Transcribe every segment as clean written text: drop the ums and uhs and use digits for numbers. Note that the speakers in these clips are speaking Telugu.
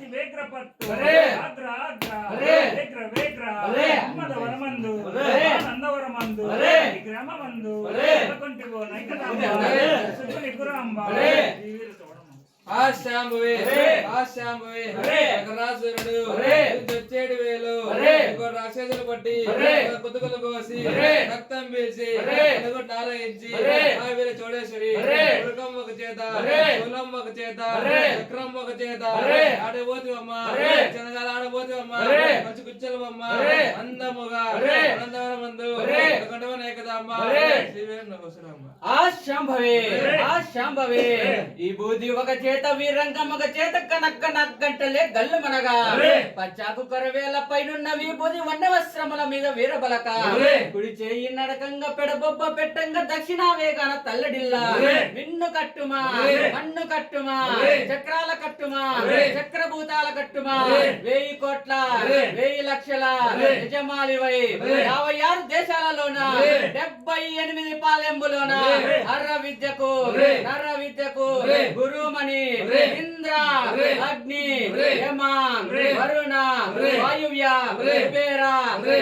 అతి వేగ్రపట్టు అరే ఆగ్ర ఆగ్ర అరే వేగ్ర వేగ్ర అరే అమ్మద వరమందు అరే నందవరమందు అరే గ్రామమందు అరే కొంటివో నైకదాంబ అరే సుజుని గురాంబ అరే ఆశాంబువే అరే ఆశాంబువే అరే నగరాసురుడు అరే చచ్చేడు వేలు అరే రాక్షసులు పట్టి అరే కుతుకులు కోసి అరే రక్తం పీల్చి అరే నారాయించి అరే ఆ వీర చోడేశ్వరి అరే ఉరకం ఒక చేత అరే కులం ఒక చేత అరే చక్రం ఒక చేత అరే ఆడబోతువమ్మ అరే శనగాలు ఆడబోతువమ్మ అరే మంచి కుచ్చలమ్మ అరే అందముగా అరే ఆనందవరమందు అరే కొండవన ఏకదామ్మ అరే శ్రీవేణు అవసరమ్మ ఆశాంభవే ఆశాంభవే ఈ బూది ఒక చేత వీరంగం ఒక చేత కనక్క నగ్గంటలే గల్లు మనగా పచ్చాకు కరవేల పైనున్న విభూది వన్న వస్త్రముల మీద వీరబలక కుడి చేయి నడకంగా పెడబొబ్బ పెట్టంగా దక్షిణ వేగాన తల్లడిల్లా మిన్ను కట్టుమా మన్ను కట్టుమా చక్రాల కట్టుమా చక్రభూతాల కట్టుమా 1000 కోట్ల 1000 లక్షల యజమాలివై 56 దేశాలలోన 78 పాలెంబులోన అర్ర విద్యకు నర విద్యకు గురుమణి ఇంద్ర అగ్ని యమ వరుణ వాయువ్య కుబేర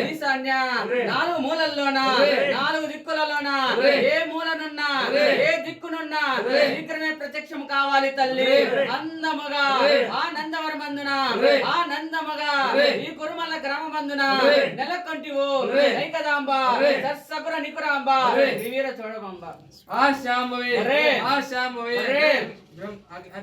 ఈశాన్య 4 మూలల్లోన 4 దిక్కులలోన ఏ మూలనున్నా ఏ దిక్కునున్నా శీఘ్రమే ప్రత్యక్షం కావాలి తల్లి అందముగా ఆ నందవరమందున ఆ నందముగా ఈ కురుమల గ్రామమందున నెలకొంటివో ఐకదాంబ సత్సపుర నికురాంబ వీర చోడమాంబ ఆశాంబువే అరే ఆశాంబువే అరే అట్లా